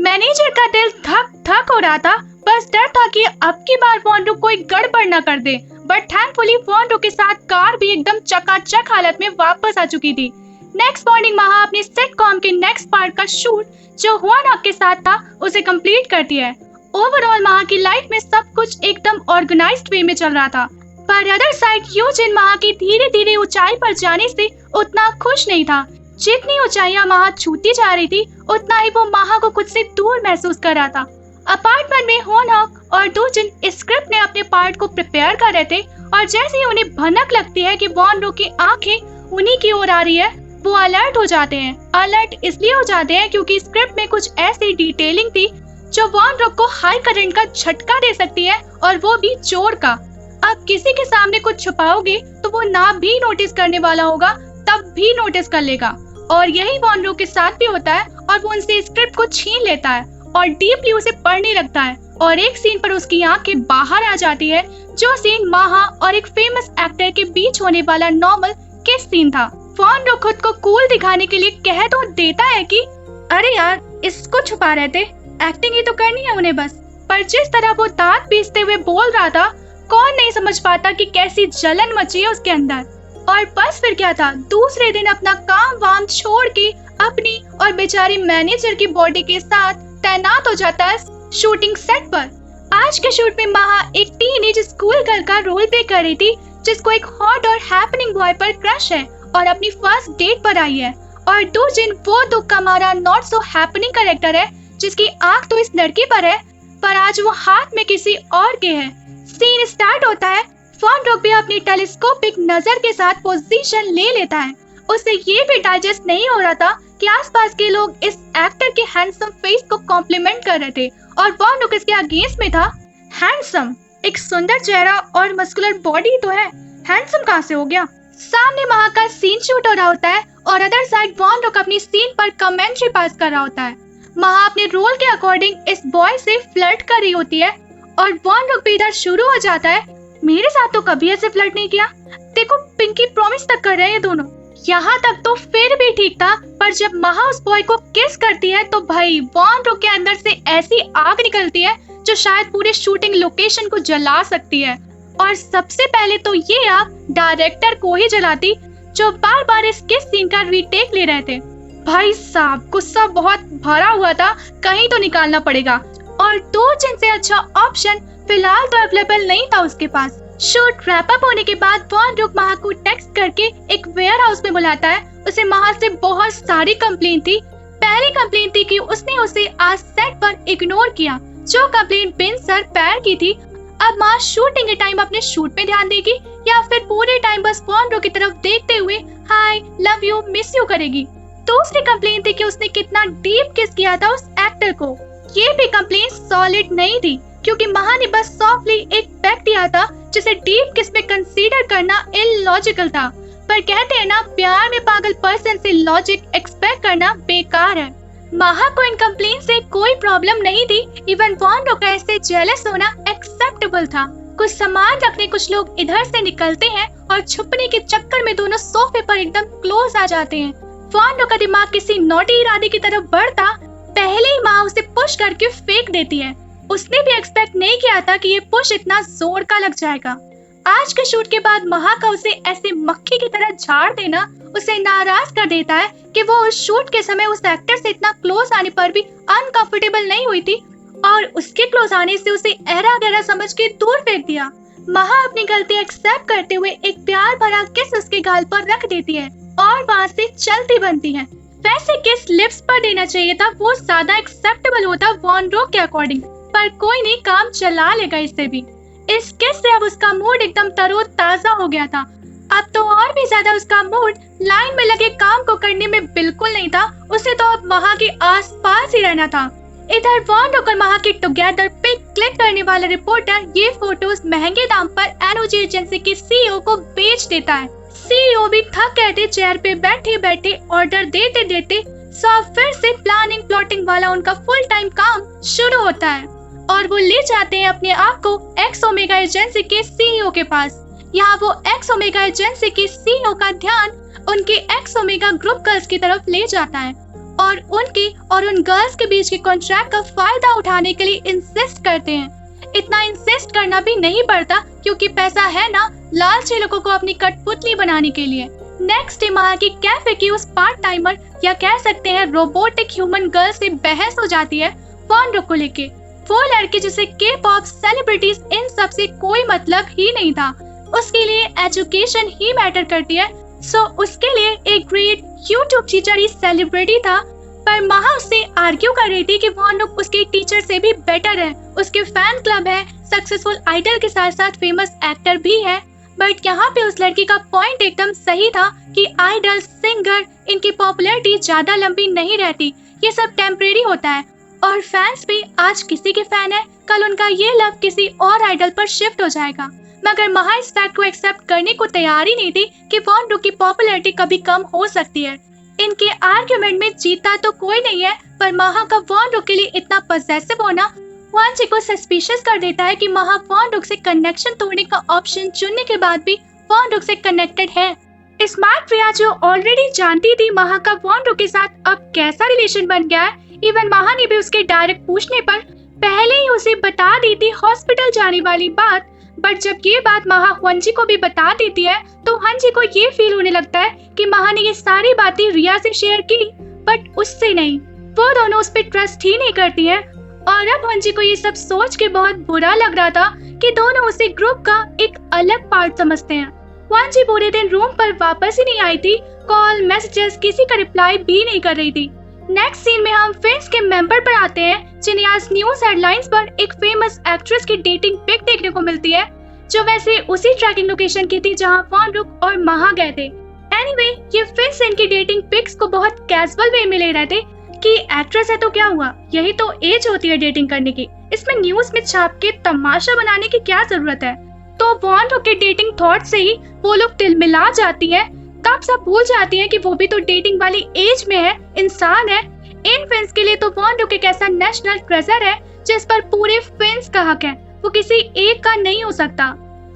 Manager का दिल धक धक हो रहा था। बस डर था कि अब की बार वॉन्ड्रो कोई गड़बड़ न कर दे। बट थैंकफुली वॉन्ड्रो के साथ कार भी एकदम चकाचक हालत में वापस आ चुकी थी। नेक्स्ट मॉर्निंग महा अपनी सिटकॉम के नेक्स्ट पार्ट का शूट जो हुआन हक के साथ था उसे कंप्लीट करती है। ओवरऑल महा की लाइफ में सब कुछ एकदम ऑर्गेनाइज्ड वे में चल रहा था। पर अदर साइड यूजिन महा की धीरे धीरे ऊंचाई पर जाने से उतना खुश नहीं था। जितनी ऊंचाइयां महा छूती जा रही थी उतना ही वो महा को खुद से दूर महसूस कर रहा था। अपार्टमेंट में होन हक और दूजिन स्क्रिप्ट ने अपने पार्ट को प्रिपेयर कर रहे थे और जैसे ही उन्हें भनक लगती है कि वॉन्ड्रो की आंखें उन्हीं की ओर आ रही है वो अलर्ट हो जाते हैं। अलर्ट इसलिए हो जाते हैं क्योंकि स्क्रिप्ट में कुछ ऐसी डिटेलिंग थी जो वॉन्ड्रो को हाई करंट का झटका दे सकती है और वो भी चोर का। अब किसी के सामने कुछ छुपाओगे तो वो ना भी नोटिस करने वाला होगा तब भी नोटिस कर लेगा और यही वॉन्ड्रो के साथ भी होता है और वो उनसे स्क्रिप्ट को छीन लेता है और डीपली उसे पढ़ने लगता है और एक सीन पर उसकी आंखें बाहर आ जाती है जो सीन महा और एक फेमस एक्टर के बीच होने वाला नॉर्मल किस सीन था। वॉन्ड्रो खुद को कूल दिखाने के लिए कह तो देता है कि अरे यार इसको छुपा रहे थे, एक्टिंग ही तो करनी है उन्हें बस। पर जिस तरह वो दांत पीसते हुए बोल रहा था कौन नहीं समझ पाता कि कैसी जलन मची है उसके अंदर। और बस फिर क्या था, दूसरे दिन अपना काम वाम छोड़ के अपनी और बेचारी मैनेजर की बॉडी के साथ तैनात हो जाता है शूटिंग सेट पर। आज के शूट में महा एक टीनेज स्कूल गर्ल का रोल प्ले कर रही थी जिसको एक हॉट और हैपनिंग बॉय पर क्रश है और अपनी फर्स्ट डेट पर आई है। और दूजिन वो दुख का मारा नॉट सो हैपनिंग कैरेक्टर है जिसकी आंख तो इस लड़की पर है पर आज वो हाथ में किसी और के है। सीन स्टार्ट होता है। वॉन्ड्रो भी अपनी टेलीस्कोपिक नजर के साथ पोजीशन ले लेता है। उसे ये भी डाइजेस्ट नहीं हो रहा था कि आसपास के लोग इस एक्टर के हैंडसम फेस को कॉम्प्लीमेंट कर रहे थे और वॉन्ड्रो किसके अगेंस्ट में था। हैंडसम, एक सुंदर चेहरा और मस्कुलर बॉडी तो है, हैंडसम कहाँ से हो गया। सामने महा का सीन शूट हो रहा होता है और अदर साइड वॉन्ड्रो अपनी सीन पर कमेंट्री पास कर रहा होता है। महा अपने रोल के अकॉर्डिंग इस बॉय से फ्लर्ट कर रही होती है और वॉन्ड्रो भी इधर शुरू हो जाता है, मेरे साथ तो कभी ऐसे फ्लर्ट नहीं किया, देखो पिंकी प्रॉमिस तक कर रहे हैं दोनों। यहाँ तक तो फिर भी ठीक था पर जब महा उस बॉय को किस करती है तो भाई वॉन्ड्रो के अंदर से ऐसी आग निकलती है जो शायद पूरे शूटिंग लोकेशन को जला सकती है। और सबसे पहले तो ये आग डायरेक्टर को ही जलाती जो बार बार इस किस सीन का रीटेक ले रहे थे। भाई साहब गुस्सा बहुत भरा हुआ था, कहीं तो निकालना पड़ेगा और दूजिन से अच्छा ऑप्शन फिलहाल तो अवेलेबल नहीं था उसके पास। शूट रैप अप होने के बाद वॉन्ड्रो महा को टेक्स्ट करके एक वेयर हाउस में बुलाता है। उसे महा से बहुत सारी कंप्लेंट थी। पहली कंप्लेंट थी कि उसने उसे आज सेट पर इग्नोर किया, जो कंप्लेंट बिन सर पैर की थी। अब महा शूटिंग के टाइम अपने शूट पे ध्यान देगी या फिर पूरे टाइम बस वॉन्ड्रो की तरफ देखते हुए हाय लव यू मिस यू करेगी। दूसरी कंप्लेंट थी कि उसने कितना डीप किस किया था उस एक्टर को। ये भी कंप्लेंट सॉलिड नहीं थी क्योंकि महा ने बस सॉफ्टली एक पैक दिया था जिसे डीप किस में कंसीडर करना इलॉजिकल था। पर कहते हैं ना प्यार में पागल पर्सन से लॉजिक एक्सपेक्ट करना बेकार है। महा को इन कंप्लेंट से कोई प्रॉब्लम नहीं थी। इवन वॉन्ड्रो का ऐसे जेलस होना एक्सेप्टेबल था। कुछ सामान रखने कुछ लोग इधर से निकलते हैं और छुपने के चक्कर में दोनों सोफे पर एकदम क्लोज आ जाते हैं। वॉन्ड्रो का दिमाग किसी नोटी इरादे की तरफ बढ़ता पहले ही माँ उसे पुश करके फेंक देती है। उसने भी एक्सपेक्ट नहीं किया था कि ये पुश इतना जोर का लग जाएगा। आज के शूट के बाद महा का उसे ऐसे मक्खी की तरह झाड़ देना उसे नाराज कर देता है कि वो उस शूट के समय उस एक्टर से इतना क्लोज आने पर भी अनकंफर्टेबल नहीं हुई थी और उसके क्लोज आने से उसे ऐरा गहरा समझ के दूर फेंक दिया। महा अपनी गलती एक्सेप्ट करते हुए एक प्यार भरा किस उसके गाल पर रख देती है और वहाँ से चलती बनती है। वैसे किस लिप्स पर देना चाहिए था वो ज्यादा एक्सेप्टेबल होता वॉन्ड्रो के अकॉर्डिंग, पर कोई नहीं काम चला लेगा इससे भी। इस किस से अब उसका मूड एकदम तरोताजा हो गया था। अब तो और भी ज्यादा उसका मूड लाइन में लगे काम को करने में बिल्कुल नहीं था। उसे तो अब महा के आसपास ही रहना था। इधर वॉन्ड्रो और महा के टुगेदर पिक क्लिक करने वाला रिपोर्टर ये फोटोज महंगे दाम पर एनओजी एजेंसी के सीईओ को बेच देता है। सीईओ भी थक गए थे चेयर पे बैठे बैठे ऑर्डर देते देते। सो फिर से प्लानिंग प्लॉटिंग वाला उनका फुल टाइम काम शुरू होता है और वो ले जाते हैं अपने आप को एक्स ओमेगा एजेंसी के सीईओ के पास। यहाँ वो एक्स ओमेगा एजेंसी के सीईओ का ध्यान उनके एक्स ओमेगा ग्रुप गर्ल्स की तरफ ले जाता है और उनकी और उन गर्ल्स के बीच के कॉन्ट्रैक्ट का फायदा उठाने के लिए इंसिस्ट करते हैं। इतना इंसिस्ट करना भी नहीं पड़ता क्योंकि पैसा है ना लालची लोगों को अपनी कठपुतली बनाने के लिए। नेक्स्ट डे महा की कैफे की उस पार्ट टाइमर या कह सकते हैं रोबोटिक ह्यूमन गर्ल से बहस हो जाती है वॉन को लेके। वो लड़की जिसे के पॉप सेलिब्रिटीज इन सब से कोई मतलब ही नहीं था, उसके लिए एजुकेशन ही मैटर करती है। सो उसके लिए एक ग्रेट यूट्यूब टीचर ही सेलिब्रिटी था, पर महा उससे आर्ग्यू कर रही थी कि वॉन उसके टीचर से भी बेटर है, उसके फैन क्लब है, सक्सेसफुल आइडल के साथ साथ फेमस एक्टर भी है। बट यहाँ पे उस लड़की का पॉइंट एकदम सही था कि आइडल, सिंगर, इनकी पॉपुलैरिटी ज्यादा लंबी नहीं रहती, ये सब टेम्परेरी होता है। और फैंस भी आज किसी के फैन है, कल उनका ये लव किसी और आइडल पर शिफ्ट हो जाएगा। मगर महा इस फैक्ट को एक्सेप्ट करने को तैयार ही नहीं थी कि वॉन की पॉपुलैरिटी कभी कम हो सकती है। इनके आर्ग्यूमेंट में जीता तो कोई नहीं है, पर महा का वॉन के लिए इतना पॉसेसिव होना वॉन को सस्पिशियस कर देता है कि महा वॉन से कनेक्शन तोड़ने का ऑप्शन चुनने के बाद भी वॉन से कनेक्टेड है। स्मार्ट प्रिया जो ऑलरेडी जानती थी महा का वॉन के साथ अब कैसा रिलेशन बन गया है, इवन महा ने भी उसके डायरेक्ट पूछने पर पहले ही उसे बता दी थी हॉस्पिटल जाने वाली बात। बट जब ये बात महा हंजी को भी बता देती है तो हंजी को ये फील होने लगता है कि महा ने ये सारी बातें रिया से शेयर की, बट उससे नहीं। वो दोनों उस पर ट्रस्ट ही नहीं करती है। और अब हंजी को ये सब सोच के बहुत बुरा लग रहा था कि दोनों उसे ग्रुप का एक अलग पार्ट समझते हैं। हंजी पूरे दिन रूम पर वापस ही नहीं आई थी, कॉल मैसेजेस किसी का रिप्लाई भी नहीं कर रही थी। नेक्स्ट सीन में हम फ्रेंड्स के मेंबर पर आते हैं जिन्हें आज न्यूज हेडलाइंस पर एक फेमस एक्ट्रेस की डेटिंग पिक देखने को मिलती है, जो वैसे उसी ट्रैकिंग लोकेशन की थी जहां वॉन और महा गए थे। एनीवे, ये फ्रेंड्स इनकी डेटिंग पिक्स को बहुत कैजुअल वे में ले रहे थे कि एक्ट्रेस है तो क्या हुआ, यही तो एज होती है डेटिंग करने की, इसमें न्यूज में छाप के तमाशा बनाने की क्या जरूरत है। तो वॉन के डेटिंग थॉट से ही वो लोग तिलमिला जाती है, तब सब भूल जाती है कि वो भी तो डेटिंग वाली एज में है, इंसान है। इन फ्रेंड्स के लिए तो वॉन एक ऐसा नेशनल ट्रेजर है जिस पर पूरे फ्रेंड्स का हक है, वो किसी एक का नहीं हो सकता।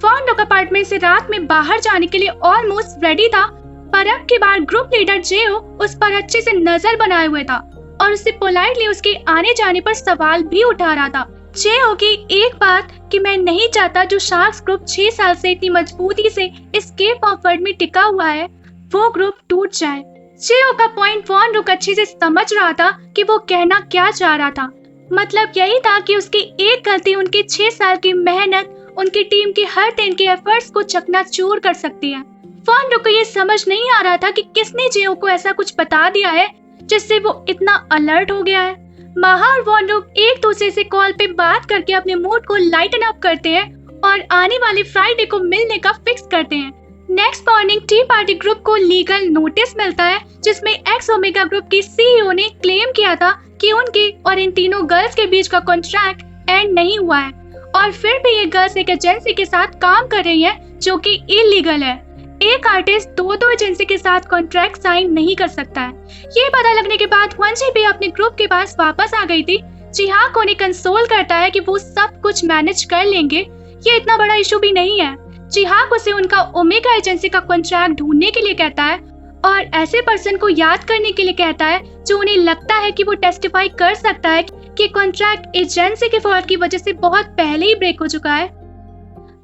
वॉन अपार्टमेंट से रात में बाहर जाने के लिए ऑलमोस्ट रेडी था, पर अब की बार ग्रुप लीडर जेओ उस पर अच्छे से नजर बनाए हुए था और उससे पोलाइटली उसके आने जाने पर सवाल भी उठा रहा था। जेओ की एक बात कि मैं नहीं चाहता जो शार्क्स ग्रुप 6 साल से इतनी मजबूती से इस केप ऑफ वर्ड में टिका हुआ है वो ग्रुप टूट जाए। जेओ का पॉइंट वॉन अच्छे से समझ रहा था कि वो कहना क्या चाह रहा था। मतलब यही था कि उसकी एक गलती उनके 6 साल की मेहनत, उनकी टीम के हर दिन के एफर्ट्स को चकनाचूर कर सकती है। वॉन को ये समझ नहीं आ रहा था कि किसने जेओ को ऐसा कुछ बता दिया है जिससे वो इतना अलर्ट हो गया है। महा और वॉन एक दूसरे से कॉल पे बात करके अपने मूड को लाइटन अप करते हैं और आने वाले फ्राइडे को मिलने का फिक्स करते हैं। Next morning tea party group को लीगल नोटिस मिलता है जिसमें एक्स ओमेगा ग्रुप की सीईओ ने क्लेम किया था कि उनके और इन तीनों गर्ल्स के बीच का कॉन्ट्रैक्ट एंड नहीं हुआ है, और फिर भी ये गर्ल्स एक एजेंसी के साथ काम कर रही हैं जो कि इलीगल है। एक आर्टिस्ट दो एजेंसी के साथ कॉन्ट्रैक्ट साइन नहीं कर सकता है। ये पता लगने के बाद वंशी भी अपने ग्रुप के पास वापस आ गई थी। जिहाक उन्हें कंसोल करता है कि वो सब कुछ मैनेज कर लेंगे, ये इतना बड़ा इशू भी नहीं है। जिहाक उसे उनका ओमेगा एजेंसी का कॉन्ट्रैक्ट ढूंढने के लिए कहता है और ऐसे पर्सन को याद करने के लिए कहता है जो उन्हें लगता है कि वो टेस्टिफाई कर सकता है कि कॉन्ट्रैक्ट एजेंसी के फॉल्ट की वजह से बहुत पहले ही ब्रेक हो चुका है।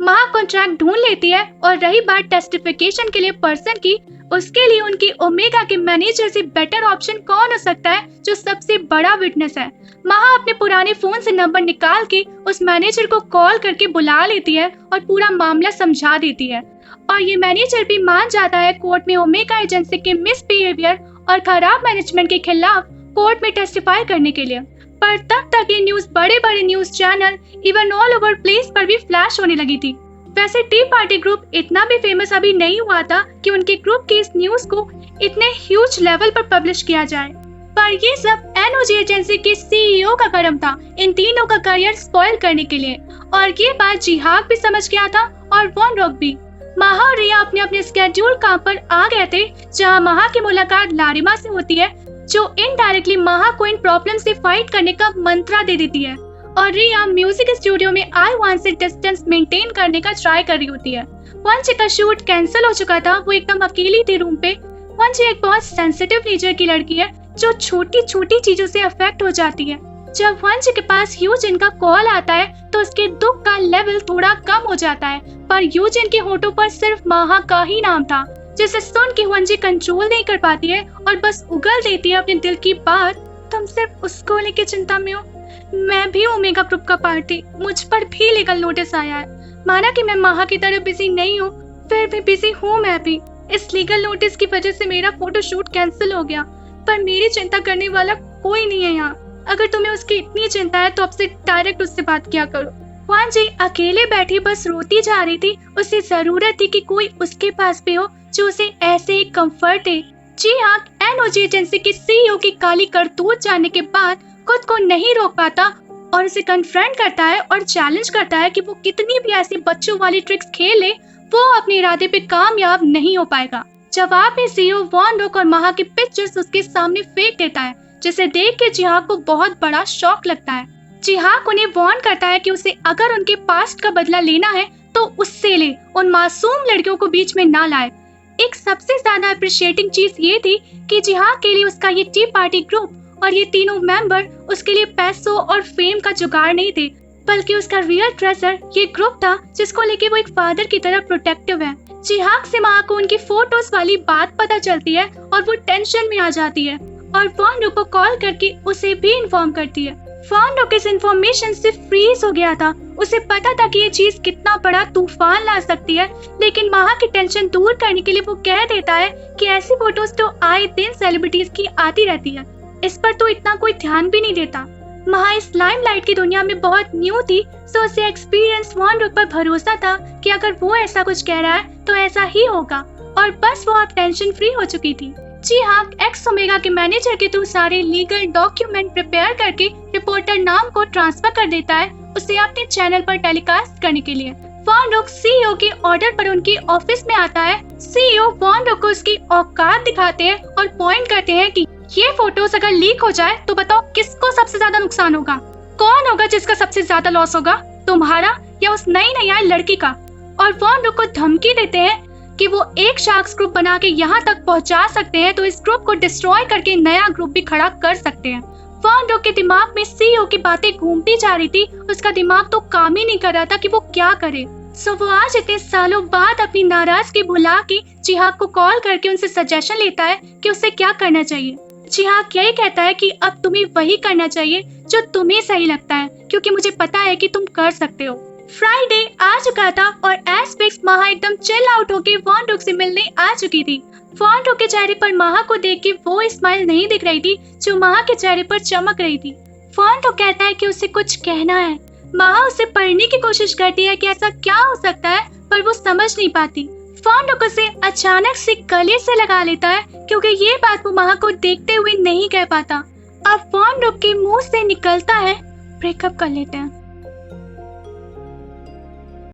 महा कॉन्ट्रैक्ट ढूंढ लेती है और रही बात टेस्टिफिकेशन के लिए पर्सन की, उसके लिए उनकी ओमेगा के मैनेजर से बेटर ऑप्शन कौन हो सकता है जो सबसे बड़ा विटनेस है। महा अपने पुराने फोन से नंबर निकाल के उस मैनेजर को कॉल करके बुला लेती है और पूरा मामला समझा देती है, और ये मैनेजर भी मान जाता है कोर्ट में ओमेगा एजेंसी के मिसबिहेवियर और खराब मैनेजमेंट के खिलाफ कोर्ट में टेस्टिफाई करने के लिए। पर तब तक ये न्यूज बड़े news channel even all over place पर भी फ्लैश होने लगी थी। वैसे टी पार्टी ग्रुप इतना भी फेमस अभी नहीं हुआ था कि उनके ग्रुप की इस न्यूज को इतने ह्यूज लेवल पर पब्लिश किया जाए, पर ये सब एनओजी एजेंसी के सीईओ का कर्म था इन तीनों का करियर स्पॉइल करने के लिए, और ये बात जिहाक भी समझ गया था और वॉन भी। महा और रिया अपने अपने स्केड्यूल काम पर आ गए थे, जहाँ महा की मुलाकात लारिमा से होती है जो इनडायरेक्टली महा को इन प्रॉब्लम से फाइट करने का मंत्रा दे देती है, और रिया म्यूजिक स्टूडियो में I want say distance maintain करने का ट्राई कर रही होती है। वंश का शूट कैंसिल हो चुका था, वो एकदम अकेली थी रूम पे। वंश एक बहुत सेंसिटिव नेचर की लड़की है, जो छोटी छोटी चीजों से अफेक्ट हो जाती है। जब वंश के पास यूजिन का कॉल आता है तो उसके दुख का लेवल थोड़ा कम हो जाता है, पर यूजिन के होठों पर सिर्फ महा का ही नाम था, जिसे सुन के वंशी कंट्रोल नहीं कर पाती है और बस उगल देती है अपने दिल की बात। तुम सिर्फ उसको लेके चिंता में हो, मैं भी ओमेगा ग्रुप का पार्टी, मुझ पर भी लीगल नोटिस आया है। माना कि मैं महा की तरह बिजी नहीं हूँ, फिर भी बिजी हूँ मैं भी। इस लीगल नोटिस की वजह से मेरा फोटोशूट कैंसिल हो गया, पर मेरी चिंता करने वाला कोई नहीं है यहाँ। अगर तुम्हें उसकी इतनी चिंता है तो अब से डायरेक्ट उससे बात किया करो। वंशी अकेले बैठी बस रोती जा रही थी। उसे जरूरत थी कि कोई उसके पास भी हो जो उसे ऐसे ही कंफर्ट दे। जी हाँ, एनओजी एजेंसी की सीईओ की काली करतूत जानने के बाद खुद को नहीं रोक पाता और उसे कन्फ्रंट करता है और चैलेंज करता है कि वो कितनी भी ऐसी बच्चों वाली ट्रिक्स खेल ले, वो अपने इरादे पे कामयाब नहीं हो पाएगा। जवाब में सीईओ वॉन रुक और महा की पिक्चर्स उसके सामने फेंक देता है, जिसे देख के जिहाक को बहुत बड़ा शॉक लगता है। जिहाक उन्हें वार्न करता है कि उसे अगर उनके पास्ट का बदला लेना है तो उससे ले, उन मासूम लड़कियों को बीच में ना लाए। एक सबसे ज्यादा अप्रिशिएटिंग चीज ये थी कि जिहाक के लिए उसका ये टी पार्टी ग्रुप और ये तीनों मेंबर उसके लिए पैसों और फेम का जुगाड़ नहीं थे, बल्कि उसका रियल ट्रेजर ये ग्रुप था जिसको लेके वो एक फादर की तरह प्रोटेक्टिव है। जिहाक से महा को उनकी फोटोज वाली बात पता चलती है और वो टेंशन में आ जाती है और वॉन रुक को कॉल करके उसे भी इन्फॉर्म करती है। वॉन रुक इस इन्फॉर्मेशन से फ्रीज हो गया था। उसे पता था कि ये चीज कितना बड़ा तूफान ला सकती है, लेकिन महा की टेंशन दूर करने के लिए वो कह देता है कि ऐसी फोटोज तो आए दिन सेलिब्रिटीज की आती रहती है, इस पर तो इतना कोई ध्यान भी नहीं देता। महा इस लाइमलाइट की दुनिया में बहुत न्यू थी, सो उसे एक्सपीरियंस वॉन रुक पर भरोसा था कि अगर वो ऐसा कुछ कह रहा है तो ऐसा ही होगा, और बस वो अब टेंशन फ्री हो चुकी थी। जी हाँ, एक्स ओमेगा के मैनेजर के थ्रू सारे लीगल डॉक्यूमेंट प्रिपेयर करके रिपोर्टर नाम को ट्रांसफर कर देता है उसे अपने चैनल पर टेलीकास्ट करने के लिए। वॉन रुक सीईओ के ऑर्डर पर उनके ऑफिस में आता है। सीईओ वॉन रुक को उसकी औकात दिखाते हैं और पॉइंट करते हैं कि ये फोटोज अगर लीक हो जाए तो बताओ किसको सबसे ज्यादा नुकसान होगा, कौन होगा जिसका सबसे ज्यादा लॉस होगा, तुम्हारा या उस नई आई लड़की का। और वॉन रुक को धमकी देते हैं कि वो एक शार्क्स ग्रुप बना के यहाँ तक पहुँचा सकते हैं तो इस ग्रुप को डिस्ट्रॉय करके नया ग्रुप भी खड़ा कर सकते हैं। वॉन रुक के दिमाग में सीईओ की बातें घूमती जा रही थी, उसका दिमाग तो काम ही नहीं कर रहा था कि वो क्या करे। सो वो आज इतने सालों बाद अपनी नाराजगी भुला के जिहाक को कॉल करके उनसे सजेशन लेता है कि उसे क्या करना चाहिए। जिहाक यही कहता है कि अब तुम्हें वही करना चाहिए जो तुम्हें सही लगता है, क्योंकि मुझे पता है कि तुम कर सकते हो। फ्राइडे आ चुका था और एज फिक्स महा एकदम चिल आउट होके वॉन रुक से मिलने आ चुकी थी। वॉन रुक के चेहरे पर महा को देख के वो स्माइल नहीं दिख रही थी जो महा के चेहरे पर चमक रही थी। वॉन रुक कहता है कि उसे कुछ कहना है। महा उसे पढ़ने की कोशिश करती है कि ऐसा क्या हो सकता है, पर वो समझ नहीं पाती। वॉन रुक उसे अचानक से गले से लगा लेता है क्योंकि ये बात वो महा को देखते हुए नहीं कह पाता। अब वॉन रुक के मुंह से निकलता है, ब्रेकअप कर लेते हैं।